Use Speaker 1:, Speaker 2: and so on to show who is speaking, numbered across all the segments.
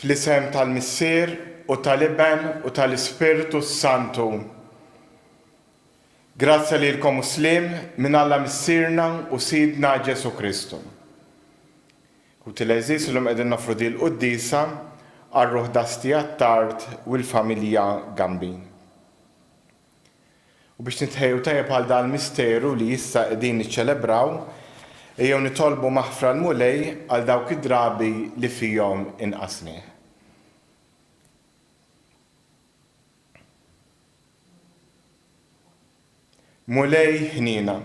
Speaker 1: Fl-isem tal-Missier u tal-Iben u tal-Ispiritu Santu. Grazzi lilkom muslim minn Alla Missierna u Sidna Ġesu Kristu. U til-eżis l-lum qegħdin nofru di l-Quddiesa għal-ruħ dastija t-tard u l-familja Gambin. U biex nitħejju tajjeb għal dal-misteru li issa qegħdin niċċelebraw, ejjew nitolbu maħfra l-mulej għal dawk id-drabi li fihom inqasni. Mulej ħnina,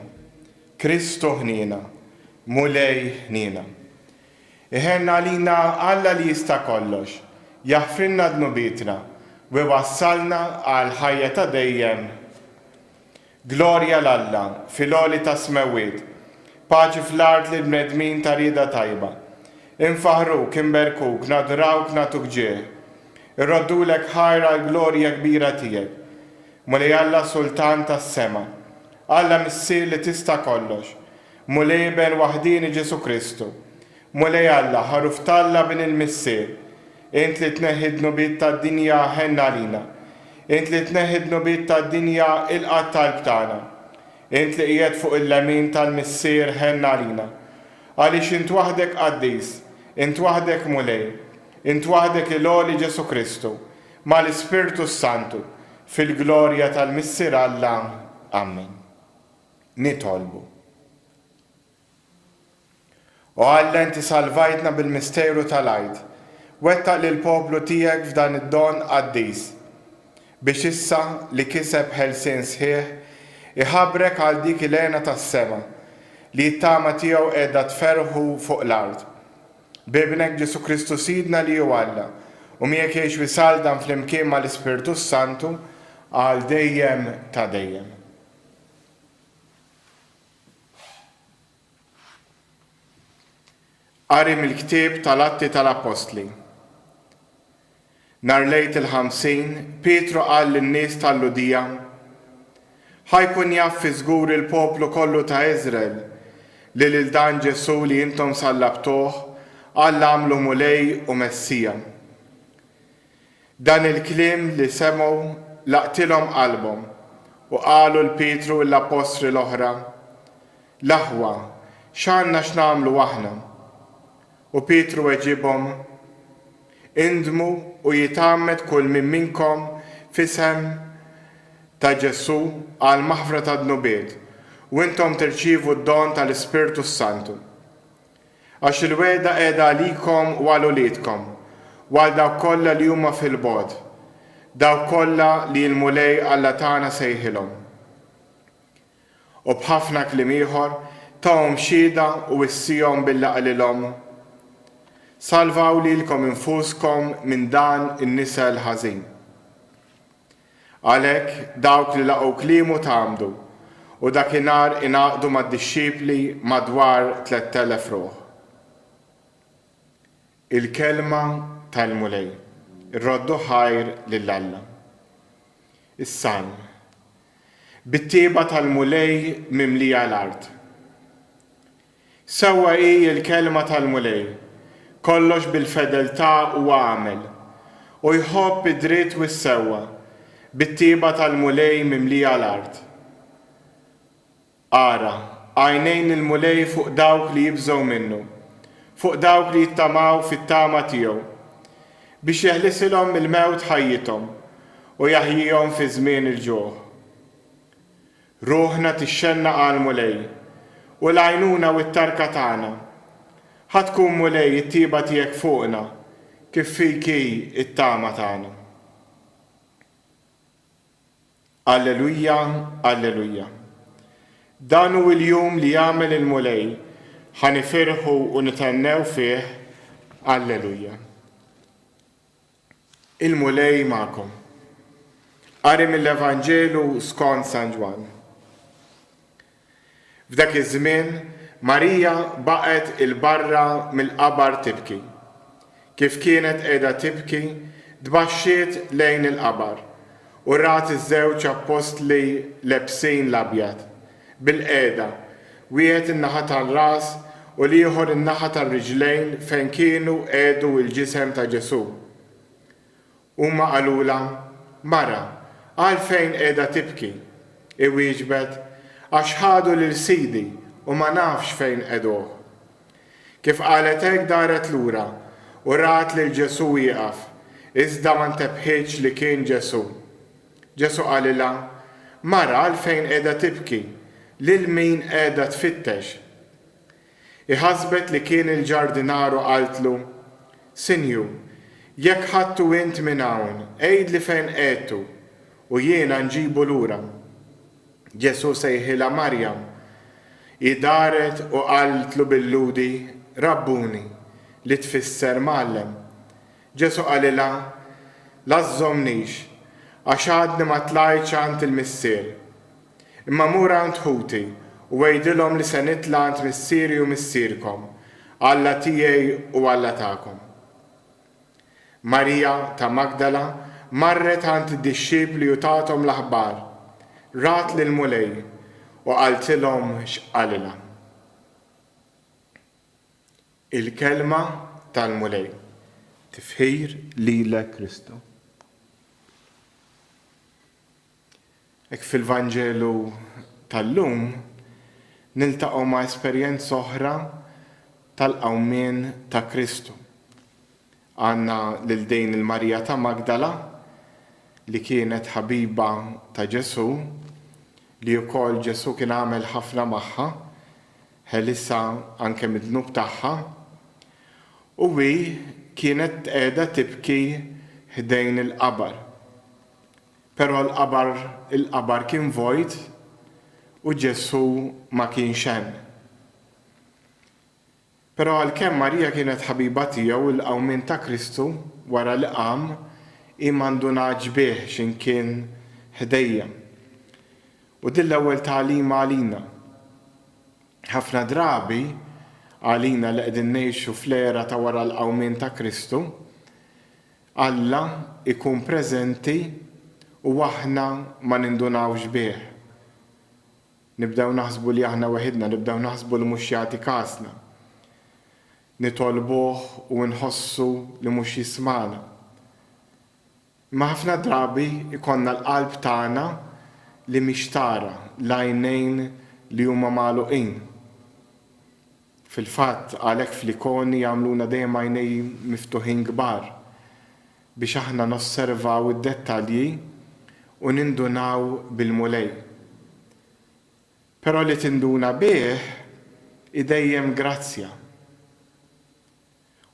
Speaker 1: Kristu ħnina, mulej ħnina. Iħenna lina Alla li jista' kollox, jaħfrinna dnubitna u wassalna għal ħajja ta' dejjem. Glorja l-Alla, fil-għoli ta' smewiet, paċi fl-art li bnedmin ta' rida tajba. Infaħruk, inberkuk, nadrawk, natuk ġieħ. Irroddulek ħajra l-glorja kbira tiegħek. Mulej Alla Sultan tas-sema, Alla Missier li tista' kollox. Mulej Ben waħdini Ġesu Kristu. Mulej Alla ħaruf talla bin il-Missier. Int li tneħħi d-nubiet tad-dinja ħenna lina. Int li tneħħi d-nubiet tad-dinja il-qatt tal-btana. Int li qiegħed fuq il-lemin tal-Missier ħenna lina. Għaliex int waħdek qaddis, int waħdek mulej, int waħdek il-għoli Ġesu Kristu, mal-Ispiritu Santu, fil-glorja tal-Missier Alla. Amen. Nitolbu. O Alla inti salvajtna bil-misteru tal-Għid, wettaq lil poplu tiegħek f'dan id-don qaddis, biex issa li kiseb ħelsien sħiħ iħabbrek għal dik il-għena tas-sema li t-tama tiegħu qiegħda tferħu fuq l-art. Bibnek Ġesu Kristu Sidna li hu Alla u miegħek jgħix wisaldan flimkien mal-Ispiritu Santu għal dejjem ta' dejjem. Qari mill-ktieb tal-Atti tal-Apostli. Nar lejt il-50, Pietru qal lin-nies tal-Ludija: ħajkun jaf fi żgur il-poplu kollu ta' Iżrael li lil dan Ġesu li intom sallabtuh Alla għamlu mulej u Messija. Dan il-kliem li semgħu laqtilhom qalbhom u qalu l-Pietru u l-Apostli l-oħra: l-aħwa, x'għandna x'nagħmlu aħna? U Pietru weġibhom: indmu u jitgħammed kull min minnkom f'isem ta' Ġesu għal maħfra ta' dnubiet u intom tirċievu d-don tal-Ispiritu Santu. Għax il-weda qiegħda għalikom u għal uliedkom u għal dawk kollha li huma fil-bogħod, dawk kollha li l-mulej Alla tagħna sejħilhom. U b'ħafna kliem ieħor tawhom xhieda u wissihom bil-laqlilhom: salvaw lilkom infuskom minn dan in-nisa l-ħażin. Għalhekk dawk li laqgħu kliemu tagħmdu u dakinhar ingħaqdu mad-dixxipli madwar 3,000 ruħ. Il-kelma tal-mulej, irroddu ħajr lill-Alla. Is-salm. Bit-tieba tal-mulej mimlija l-art. Sewwa hi l-kelma tal-mulej, kollox bil-fedeltà u għamel, u jħobb id-dritt u s-sewwa, bit-tieba tal-mulej mimlija l-art. Ara, għajnejn il-mulej fuq dawk li jibżgħu minnu, fuq dawk li jittamaw fit-tama tiegħu, biex jeħlisilhom il-mewt ħajjithom u jaħjihom fi żmien il-ġuħ. Ruħna tixxenna għall-mulej u l-għajnuna u t-tarka tagħna. Ħatkun mulej it-tieba tiegħek fuqna kif fik hi it-tama tagħna. Alleluja, alleluja. Dan hu l-jum li jagħmel il-mulej, ħanifirħu u nitennew fih. Alleluja. Il-mulej magħkom. Qari mill-Evanġelu skont San Ġwan. F'dak iż-żmien Marija baqgħet il-barra mill-qabar tibki. Kif kienet qiegħda tibki, tbaxxiet lejn il-qabar u rat iż-żewġ apostli lebsin l-abjad bil-qiegħda, wieħed in-naħa tal-ras u l-ieħor in-naħa tar-riġlejn fejn kienu qiegħdu l-ġisem ta' Ġesu, Huma qalula, mara, għalfejn qiegħda tibki. Iwieġbet, għax ħadu lil Sidi u ma nafx fejn qegħduh. Kif qalet hekk daret lura u rat lil Ġesu jieqaf, iżda ma ntebħitx li kien Ġesu. Ġesu qalilha, mara għalfejn qiegħda tibki, lil min qiegħda tfittex. Iħasbet li kien il-ġardinaru qaltlu, Sinju, jekk ħadtu int minn hawn, għejdli fejn qiegħdu u jiena nġibu lura. Ġesu sejħilha Marjam, idaret u qaltlu bil-ludi, Rabbuni, li tfisser Mgħallem. Ġesu qalilha, lażżomnix, għax għadni ma tlajtx għand il-missier. Imma mur għand ħuti u għejdilhom li se nitla' għand missieri u missierkom, Alla tiegħi u Alla tagħkom. Marija ta' Magdala marret għand id-dixxipli u tagħthom l-aħbar, rat lil mulej u qaltilhom x'qalilha. Il-kelma tal-mulej. Tifħir lilek Kristu. Hekk fil-Vanġelu tal-lum niltaqgħu ma' esperjenza oħra tal-qawmien ta' Kristu. Għandna lil dejn il-Marija ta' Magdala li kienet ħabiba ta' Ġesu, li wkoll Ġesu kien għamel ħafna magħha, ħelissa anke mid-dnub tagħha, u kienet qiegħda tibki ħdejn il-qabar. Però il-qabar kien vojt u Ġesu ma kienx hemm. Però għalkemm Marija kienet ħabiba tiegħu il-qawmien ta' Kristu wara li qam imandunaġ bih x'inkien ħdejja. U din l-ewwel tagħlima għalina. Ħafna drabi għalina li qegħdin ngħixu fl-era ta' wara l-qawmien ta' Kristu, Alla ikun preżenti u aħna ma nindunawx bih. Nibdew naħsbu li aħna waħedna, nibdew naħsbu li mhux jagħti kasna. Nitolbuh u nħossu li mhux jismana. Ma ħafna drabi ikonna l-qalb tagħna li mhix tara l-għajnejn li huma magħluqin. Fil-fatt għalhekk fl-ikoni jagħmluna dejjem għajnejn miftuħin kbar biex aħna nosservaw id-dettalji u nindunaw bil-mulej. Però li tinduna bih idejjem grazzja.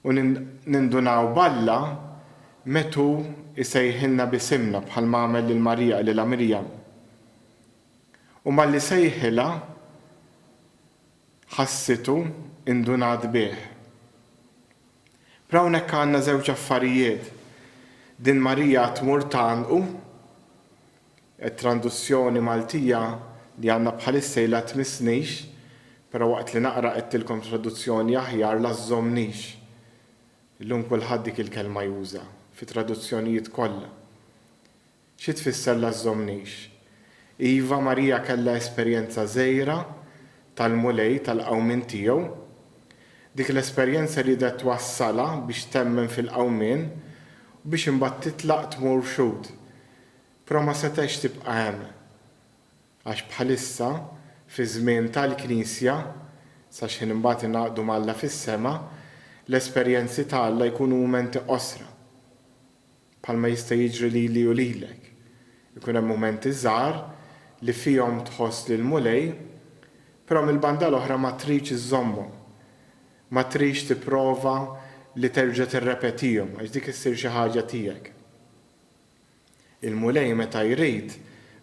Speaker 1: U nindunaw balla metu isejħilna bisimna bħal ma għamel lil Marija lil Mirjam. U malli sejħilha ħassitu indunat bih. Però hawnhekk għandna żewġ affarijiet. Din Marija tmur tanqu, it-traduzzjoni Maltija li għandna bħalissa ilha tmissnix, però waqt li naqra qedtilkom traduzzjoni aħjar lażżomnix. Illum kulħadd dik il-kelma juża fit-traduzzjonijiet kollha. Xi tfisser lażżomnix? Iva Marija kellha esperjenza żgħira tal-mulej tal-qawmien tiegħu. Dik l-esperjenza li da twassalha biex temmen fil-qawmien u biex imbagħad titlaq tmur xud. Però ma setax tibqa' hemm. Għax bħalissa fi żmien tal-Knisja sa x'in imbagħad ingħaqdu mal-Alla fis-sema, l-esperjenzi tal-Alla jkunu mumenti qosra. Bħalma jista' jiġri lili u lilek. Ikun hemm mumenti żgħar li fihom tħoss lil mulej, però mill-banda l-oħra ma tridx iżommhom. Ma tridx tipprova li terġa' tirrepetihom għax dik issir xi ħaġa tiegħek. Il-mulej meta jrid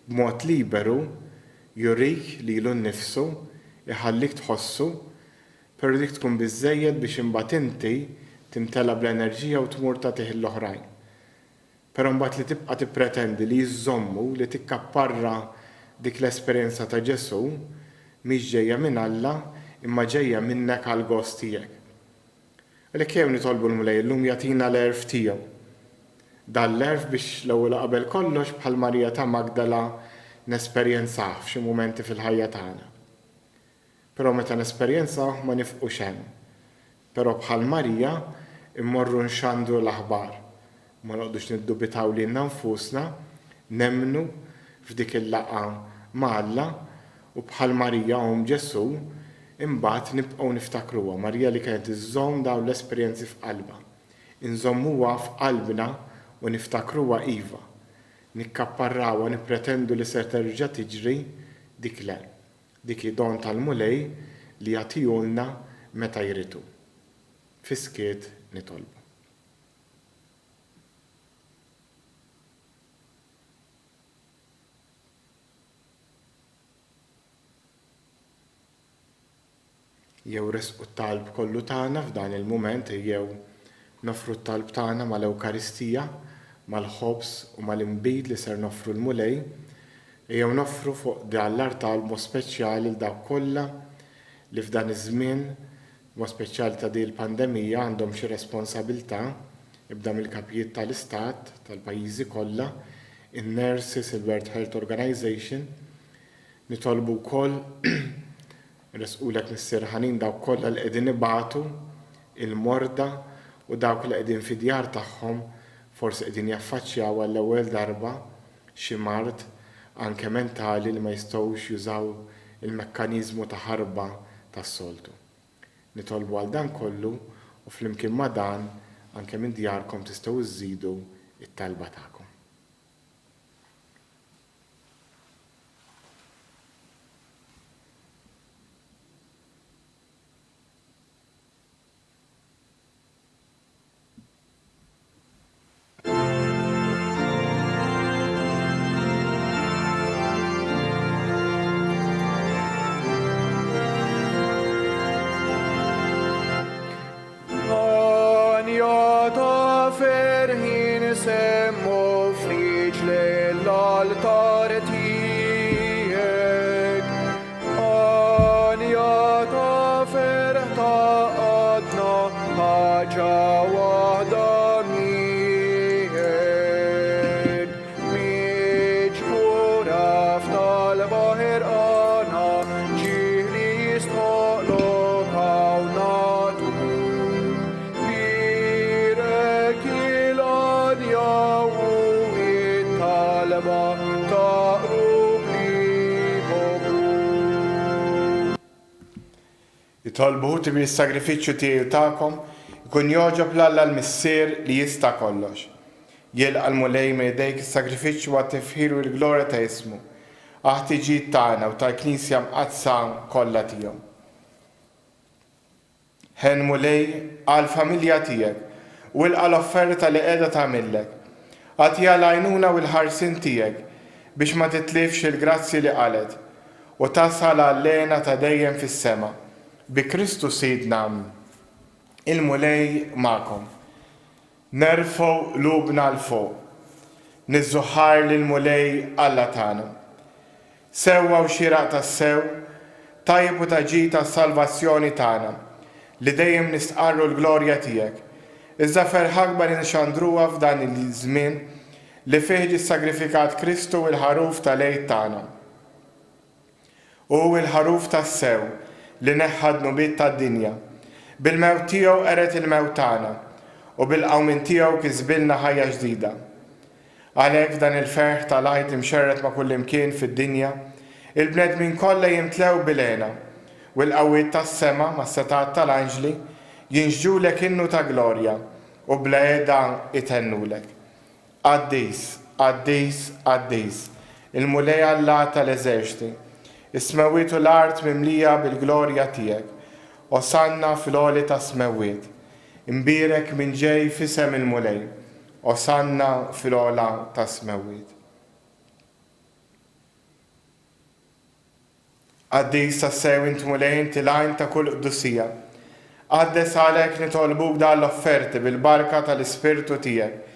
Speaker 1: b'mod liberu jurik lilu nnifsu, iħallik tħossu, però dik tkun biżżejjed biex imbagħad inti timtela bl-enerġija u tmur tagħtih l-oħrajn. Però mbagħad li tibqa' tippretendi li jżommu li tikkapparra dik l-esperjenza ta' Ġesu mhix ġejja minn Alla imma ġejja minnek għal gost tiegħek. Għalhekk jew nitolbu l-mulej llum jagħtina l-erf tiegħu. Dan l-erf biex l-ewwel qabel kollox bħal Marija ta' Magdala nesperjenzah f'xi mumenti fil-ħajja tagħna. Però meta nesperjenzah ma nifqux hemm. Però bħal Marija immorru nxandru l-aħbar. ma noqdux niddubitaw lilna nfusna, nemmnu f'dik il-laqgħa ma' Alla u bħal Marija Ġesu imbagħad nibqgħu niftakruha. Marija li kienet iżżomm dawn l-esperjenzi f'qalbha. Inżommuha f'qalbna u niftakruha iva. Nikkapparrawha nippretendu li ser terġa' tiġri dik le. Dik id-don tal-mulej li jagħtihulna meta jridu. Fiskiet nitolbu. Jew resqu t-talb kollu tagħna f'dan il-mument jew nofru t-talb tagħna mal-Ewkaristija, mal-ħobs u mal-inbid li ser nofru l-mulej, jew nofru fuq dan l-artal mod speċjali l dawk kollha li f'dan iż-żmien mod speċjali ta' din il-pandemija għandhom xi responsabilità ibda mill-kapijiet tal-istat tal-pajjiżi kollha, in-nurses, il-World Health Organization, nitolbu wkoll resqulek mis-sirħanin dawk kollha li qegħdin ibagħtu il-morda u dawk li qegħdin fid-djar tagħhom forsi qegħdin jaffaċċjaw għall-ewwel darba xi mard anke mentali li ma jistgħux jużaw il-mekkaniżmu ta' ħarba tas-soltu. Nitolbu għal dan kollu u flimkien ma' dan anke minn djarkom tistgħu iżżidu it-talba tagħkom. Jitolbu tibir is-sagrifiċċju tiegħu tagħkom ikun jogħġob l-Alla l-Missier li jista' kollox. Jilqa' l-mulej minn idejk is-sagrifiċċju għat-tifħir u l-glorja ta' ismu. Aħtiġijiet tagħna u tal-Knisja mqazza kollha tiegħu. Ħen mulej għall-familja tiegħek u ilqa' l-offerta li qiegħda tagħmillek. Għatija l-għajnuna u l-ħarsin tiegħek biex ma titlifx il-grazzi li qalet u tasal għall-lejna ta' dejjem fis-sema. Bi Kristu Sidna il-mulej magħkom. Nerfgħu lubna l fuq. Niżżuħħar lill-mulej Alla tagħna. Sewwa u xieraq tas-sew, tajjeb u taġi tas-salvazzjoni tagħna li dejjem nistqarru l-glorja tiegħek. Iżda ferħ akbar inxandruha f'dan il-żmien li fih ġie-sagrifikat Kristu il-ħaruf tal-Għid tagħna. U l-ħaruf tas-sew li neħħad nubiet tad-dinja. Bil-mewt tiegħu qeret il-mewt tagħna u bil-qawmin tiegħu kisbilna ħajja ġdida. Għalhekk f'dan il-ferħ tal-Għid imxerret ma' kull imkien fid-dinja, il-bnedmin kollha jimtlew bil-għena u l-qawwiet tas-sema mas-setat tal-anġli jinxġulek innu ta' glorja u bla qiegħda itennulek. Qaddis, qaddis, qaddis, il-mulej Alla tal-eżerċiti, is-smawiet u l-art mimlija bil-glorja tiegħek, osanna fl-għoli ta' smawiet, imbirek minn ġej fisem il-mulej, osanna fl-għola ta' smawiet. Qaddis tas-sew int mulej inti l-għajn ta' kull qdusija. Qaddes għalhekk nitolbuk dan l-offerti bil-barka tal-Ispirtu tiegħek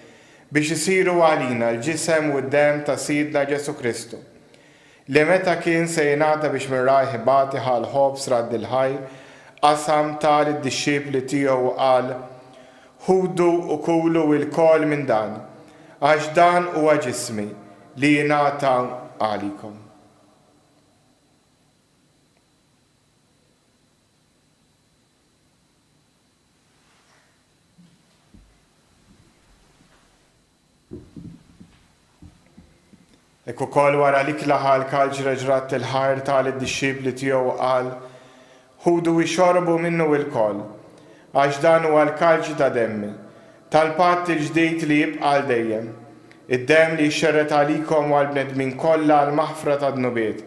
Speaker 1: biex isiru għalina l-ġisem u d-dem ta' Sidna Ġesu Kristu. Li meta kien se jingħata biex minn rajħ ibati ħal-ħobs radd il-ħaj, qasam tal id-dixxipli tiegħu qal: ħudu u kulu l-kol minn dan, għax dan huwa ġismi li jingħata għalikom. Ek ukoll wara li klaħa l-kalġ reġrat il-ħar tal-disċipli tiegħu qal, ħudu jxorbu minnu il-koll, għax dan huwa l-kalġ ta' demmi, tal-patt il-ġdid li jibqa' għal dejjem, id-demm li jxerret għalikom u għall-bnedmin kollha għall-maħfra ta' dnubiet.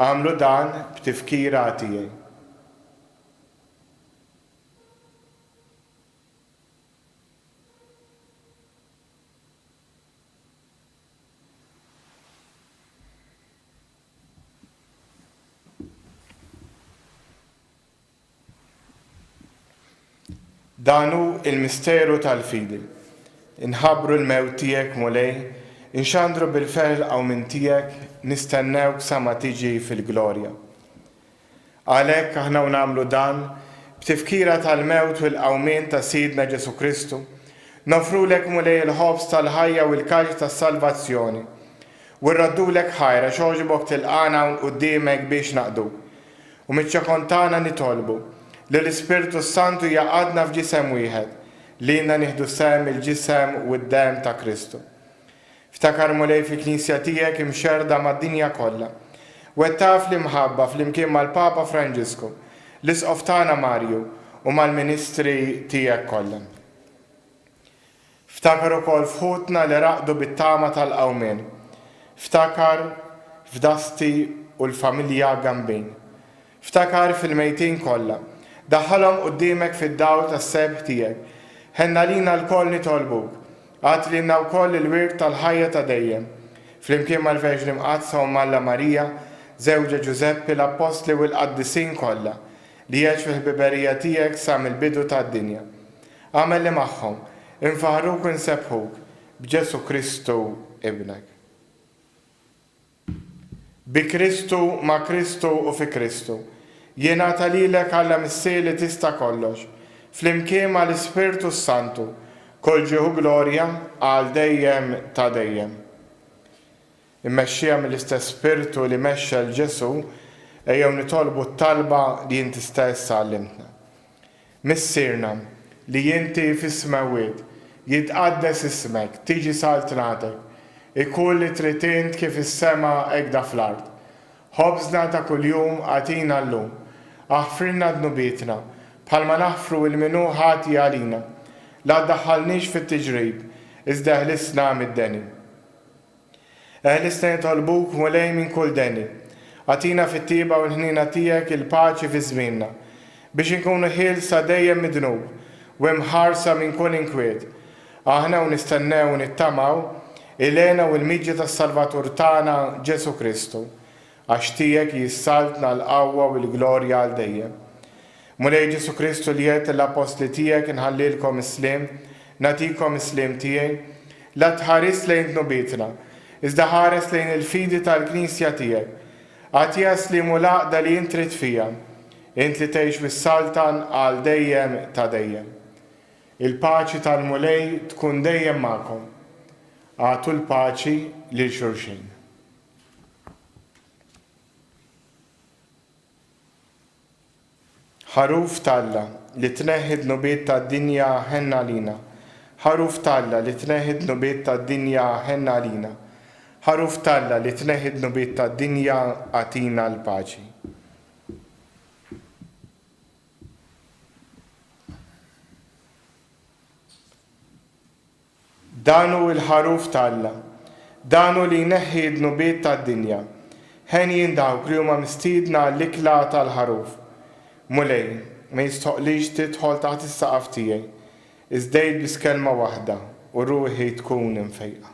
Speaker 1: Għamlu dan b'tifkira tiegħi. Danu il-misteru tal-fidi. Inħabru l-mewt tiegħek mulej, inxandru bil-fel għaw minn tiegħek, nistennewk sa ma tiġi fil-glorja. Għalhekk aħna nagħmlu dan b'tifkira tal-mewt u l-qawmien ta' Sidna Ġesu Kristu, nofrulek mulej il-ħobs tal-ħajja u l-kalġ tas-salvazzjoni, u rraddulek ħajra xogħġbok tilqana quddiemek biex naqduk, u miċ-ċakontana nitolbu li l-Ispirtu Santu jaqadna f'ġisem wieħed, li jina nieħdu sem il-ġisem u d-dem ta' Kristu. Ftakar mulej fil-Knisja tiegħek imxerda mad-dinja kollha, u taf li mħabba flimkien mal-Papa Franġisku, l-Isqof tagħna Marju u mal-Ministri tiegħek kollha. Ftakar ukoll fħutna li raqdu bit-tama tal-qawmien. Ftakar f'Dasti u l-familja Gambin. Ftakar fil-mejtin kollha. Daħħalhom quddiemek fid-dawl tas-sebħ tiegħek. Ħenna lina l-koll nitolbuk. Għat lilna wkoll il-wirt tal-ħajja ta' dejjem. Flimkien mal-Verġni Mqazza u Malla Marija, żewġa Ġuseppi l-Apostli u l-Qaddisin kollha li jgħix fil-ħbiberija tiegħek sa mill-bidu tad-dinja. Għamel li magħhom, infaħruk u nsebħuk b'Ġesu Kristu ibnek. Bi Kristu, ma' Kristu u fi Kristu. Jiena talilek għalla missieli tista' kollox, flimkien ma' l-Ispirtu Santu, kol ġieħu glorja għal dejjem ta' dejjem. Immexxija mill-istess Spirtu li mexxa l-Ġesu, ejjew nitolbu t-talba li inti stess għallimtna. Missirna li inti fis-smawiet, jitqaddes ismek, tiġi saltnatek, ikun li trid int kif is-sema hekk fl-ard. Ħobżna ta' kuljum għatina llum, aħfrilna dnubietna, bħalma naħfru il-minu ħati għalina, la ddaħħalniex fit-tiġrib, iżda ħlisna mid-deni. Eħlisna jitolbuk mulej minn kull deni, għatina fit-tiba u l-ħnina tiegħek il-paċi fi żmienna, biex inkunu ħielsa dejjem midnub, u imħarsa minn kull inkwiet. Aħna u nistennew u nittamaw il-għena u l-miġġa tas-Salvatur tagħna Ġesu Kristu, għax tiegħek jissaltna l-qawwa u l-glorja għal dejjem. Mulej Ġesu Kristu li jgħid l-apostli tiegħek inħallilkom islim, nagħtikom islim tiegħi, la tħares lejn dnubietna, iżda ħares lejn il-fidi tal-Knisja tiegħek. Għatija slim u laqda li int trid fija, int li tgħix bis-saltan għal dejjem ta' dejjem. Il-paċi tal-mulej tkun dejjem magħkom. Għatu l-paċi lil xulxin. Ħaruf Talla li tneħħi dnubiet tad-dinja ħenna lina. Ħaruf Talla li tneħħi dnubiet tad-dinja ħenna lina. Ħaruf Talla li tneħħi dnubiet tad-dinja għatina l-paċi. Danu il-ħaruf Talla, danu li jneħħi dnubiet tad-dinja. Ħen jindawk li huma mistiedna l-ikla tal-ħaruf. Mulej, ma jistoqlix tidħol taħt is-saqaf tiegħi, iżdejt bis kelma waħda u ruħi tkun imfejqa.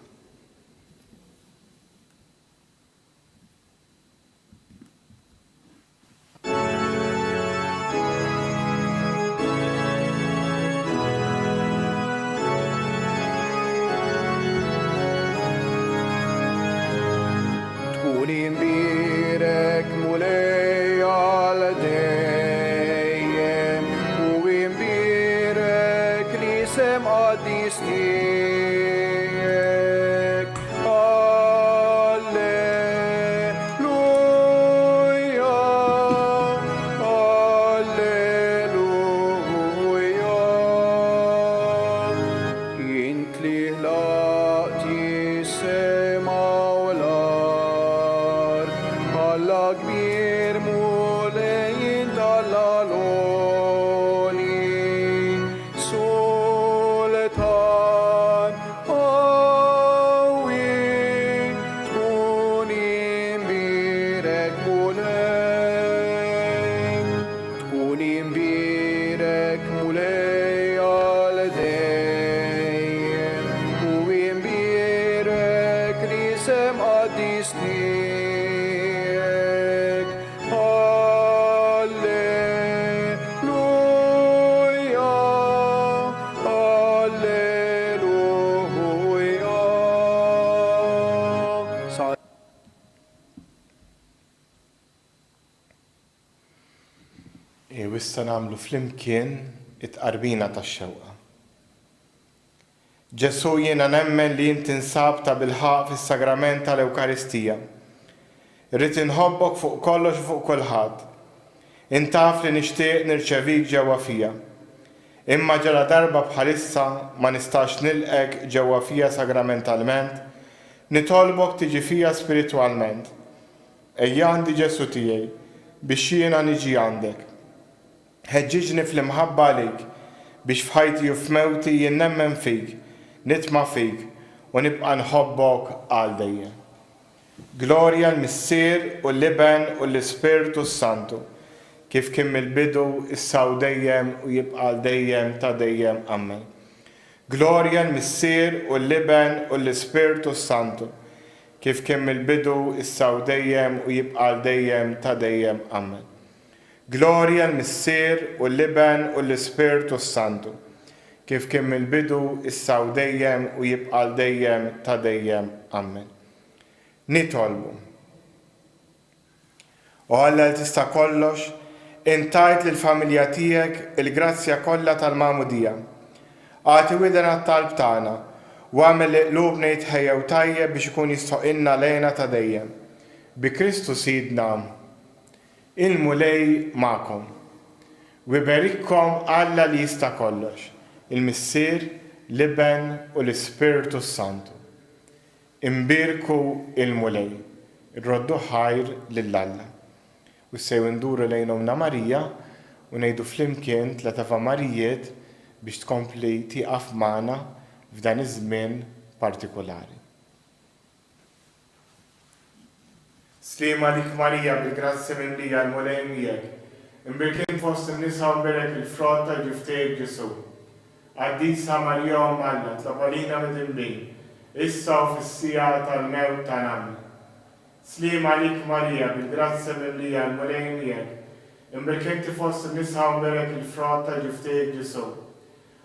Speaker 2: Tkun imbirek mulej għal qaddis tiegħek. Alleluja, alleluja. Int li ħlaqt is-sema u l-ard
Speaker 1: issa nagħmlu flimkien it-qarbina tax-xewqa. Ġesu, jiena nemmen li inti nsabta bil-ħaq fis-sagrament tal-Ewkaristija. Irrid inħobbok fuq kollox u fuq kulħadd. Intaf li nixtieq nirċevik ġewwa fija. Imma ġara darba bħalissa ma nistax nilqek ġewwa fija sagramentalment, nitolbok tiġi fija spiritwalment. Ejja għandi Ġesu tiegħi biex jiena niġi għandek. Ħeġġiġni fl-imħabba għalik biex f'ħajti u f'mewti jien nemmen fik, nitma' fik u nibqa' nħobbok għal dejjem. Glorja l-Missier u l-Iben u l-Ispirtu Santu, kif kien mill-bidu issa u dejjem u jibqa' dejjem ta' dejjem. Amen. Glorja l-Missier u l-Iben u l-Ispirtu Santu, kif kien mill-bidu issa u dejjem u jibqa' dejjem ta' dejjem. Amen. Glorja l-Missier u l-Iben u l-Ispirtu Santu, kif kien mill-bidu issa u dejjem u jibqa' dejjem ta' dejjem. Amen. Nitolbu. U Alla li tista' kollox, intajt lill-familja tiegħek il-grazzja kollha tal-Magħmudija. Għati widen għat-talb tagħna u għamel li qlubna jitħejjew tajjeb biex ikun jistoqilna lejna ta' dejjem. Bi Kristu Sidna, il-mulej magħkom. U iberikkom Alla li jista' kollox, il-Missier, l-Iben u l-Ispirtu Santu. Imbirku il-mulej, irroddu ħajr lill-Alla. U sew induru lejn Omna Marija u ngħidu flimkien 3 Ava Marijiet biex tkompli tieqaf magħna f'dan iż-żmien partikolari. Slima lik Marija bil-grazzi minn Lija l-mulej miegħek. Imbirkien fost in-nisa u mberek il-frott tal-ġuftejk Ġesu. Quddiesa Marija Alla, tlabalina mid-dinbin, issa u fis-sija tal-mewt tagħna. Slima lik Marija bil-grazzi minn Lija l-mulej miegħek. Imbirkien fost in-nisa u mberek il-frott tal-ġuftejk Ġesu.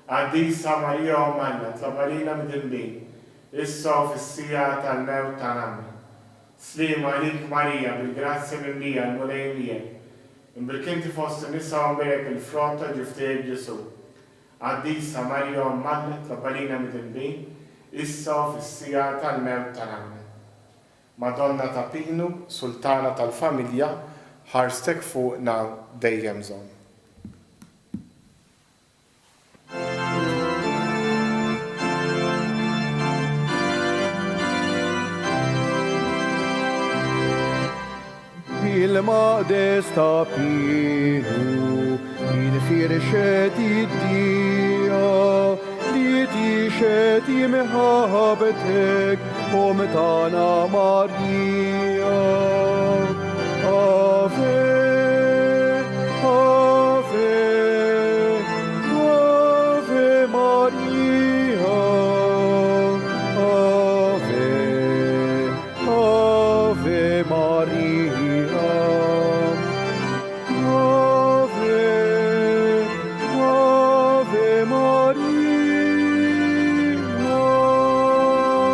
Speaker 1: Quddiesa Marija Alla, tlabalina mid-dinbin, issa u fis-sija tal-mewt tagħna. Slima lik Marija bil-grazzi minn Lija l-mulej miegħek. Imbirkien fost in-nisa u mberek il-frott tal-ġuftejk Ġesu. Quddiesa Marija Alla, tlabalina mid-dinbin, issa u fis-sija tal-mewt tagħna. Madonna ta' Pinu, Sultana tal-Familja, ħarstek fuqna dejjem żomm.
Speaker 2: Il-maqdes ta' Pinu, il-firxet id-dija, li tixet jimħabetek, Tana Marija.